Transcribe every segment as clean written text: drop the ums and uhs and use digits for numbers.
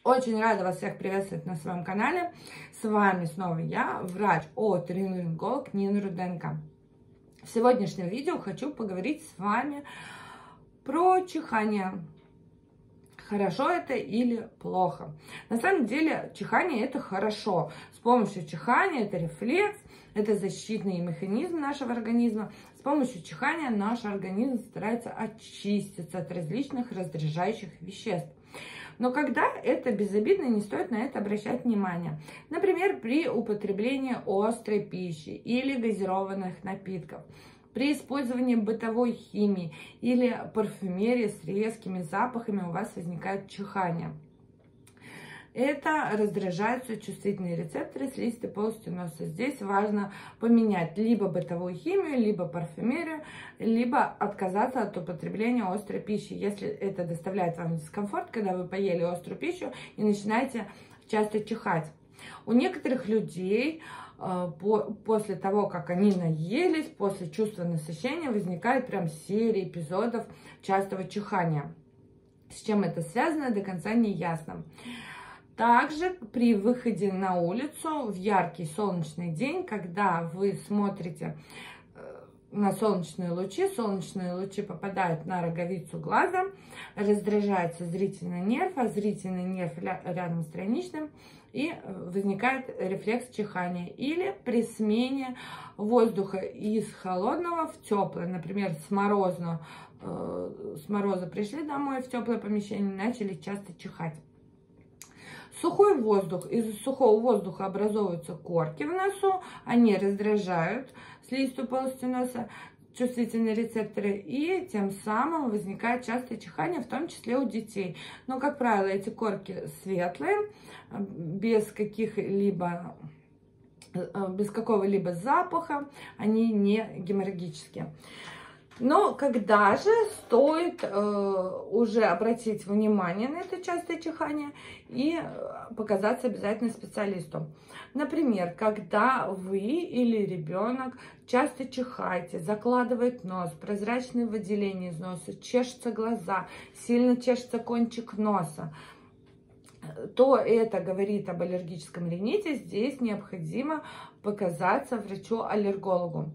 Очень рада вас всех приветствовать на своем канале. С вами снова я, врач-отоларинголог Нина Руденко. В сегодняшнем видео хочу поговорить с вами про чихание. Хорошо это или плохо? На самом деле чихание это хорошо. С помощью чихания это рефлекс, это защитный механизм нашего организма. С помощью чихания наш организм старается очиститься от различных раздражающих веществ. Но когда это безобидно, не стоит на это обращать внимание. Например, при употреблении острой пищи или газированных напитков, при использовании бытовой химии или парфюмерии с резкими запахами у вас возникает чихание. Это раздражаются чувствительные рецепторы слизистой полости носа. Здесь важно поменять либо бытовую химию, либо парфюмерию, либо отказаться от употребления острой пищи, если это доставляет вам дискомфорт, когда вы поели острую пищу и начинаете часто чихать. У некоторых людей после того, как они наелись, после чувства насыщения, возникает прям серия эпизодов частого чихания. С чем это связано, до конца не ясно. Также при выходе на улицу в яркий солнечный день, когда вы смотрите на солнечные лучи попадают на роговицу глаза, раздражается зрительный нерв, а зрительный нерв рядом с тройничным, и возникает рефлекс чихания. Или при смене воздуха из холодного в теплое, например, с мороза пришли домой в теплое помещение, начали часто чихать. Сухой воздух. Из сухого воздуха образовываются корки в носу, они раздражают слизистую полость носа, чувствительные рецепторы, и тем самым возникает частое чихание, в том числе у детей. Но, как правило, эти корки светлые, без какого-либо запаха, они не геморрагические. Но когда же стоит уже обратить внимание на это частое чихание и показаться обязательно специалисту? Например, когда вы или ребенок часто чихаете, закладывает нос, прозрачные выделения из носа, чешутся глаза, сильно чешется кончик носа, то это говорит об аллергическом рините. Здесь необходимо показаться врачу-аллергологу.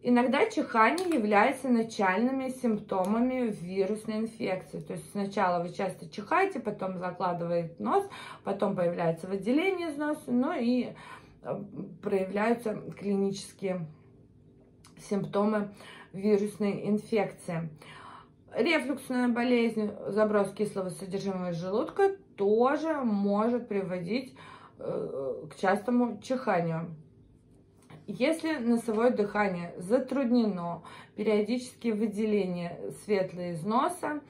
Иногда чихание является начальными симптомами вирусной инфекции. То есть сначала вы часто чихаете, потом закладывает нос, потом появляется выделение из носа, ну и проявляются клинические симптомы вирусной инфекции. Рефлюксная болезнь, заброс кислого содержимого желудка тоже может приводить к частому чиханию. Если носовое дыхание затруднено, периодические выделения светлые из носа,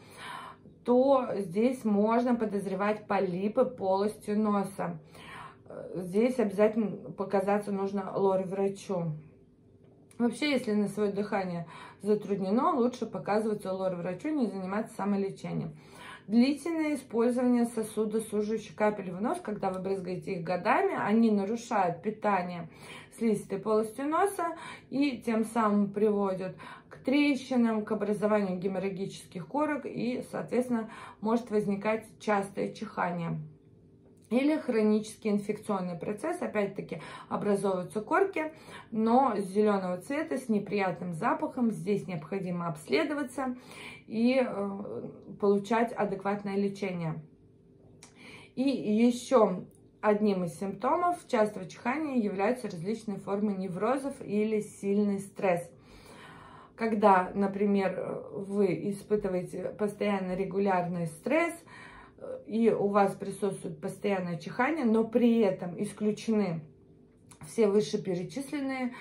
то здесь можно подозревать полипы полости носа. Здесь обязательно показаться нужно лор-врачу. Вообще, если носовое дыхание затруднено, лучше показываться лор-врачу, не заниматься самолечением. Длительное использование сосудосуживающих капель в нос, когда вы брызгаете их годами, они нарушают питание слизистой полости носа и тем самым приводят к трещинам, к образованию геморрагических корок и, соответственно, может возникать частое чихание. Или хронический инфекционный процесс, опять-таки образовываются корки, но зеленого цвета с неприятным запахом. Здесь необходимо обследоваться и получать адекватное лечение. И еще одним из симптомов частого чихания являются различные формы неврозов или сильный стресс. Когда, например, вы испытываете постоянно регулярный стресс, и у вас присутствует постоянное чихание, но при этом исключены все вышеперечисленные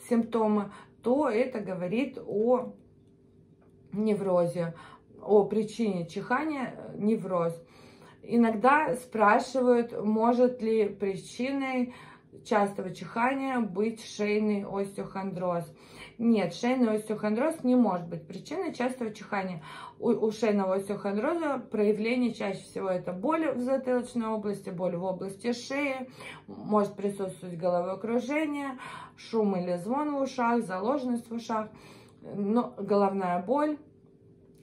симптомы, то это говорит о неврозе, о причине чихания невроз. Иногда спрашивают, может ли причиной частого чихания быть шейный остеохондроз. Нет, шейный остеохондроз не может быть причиной частого чихания. У шейного остеохондроза проявление чаще всего это боль в затылочной области, боль в области шеи, может присутствовать головокружение, шум или звон в ушах, заложенность в ушах, но головная боль.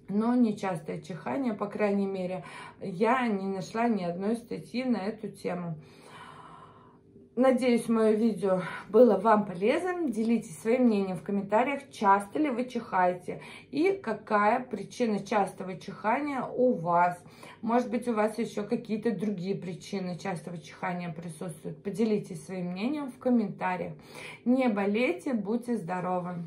но нечастое чихание, по крайней мере, я не нашла ни одной статьи на эту тему. Надеюсь, мое видео было вам полезным. Делитесь своим мнением в комментариях, часто ли вы чихаете и какая причина частого чихания у вас. Может быть, у вас еще какие-то другие причины частого чихания присутствуют. Поделитесь своим мнением в комментариях. Не болейте, будьте здоровы!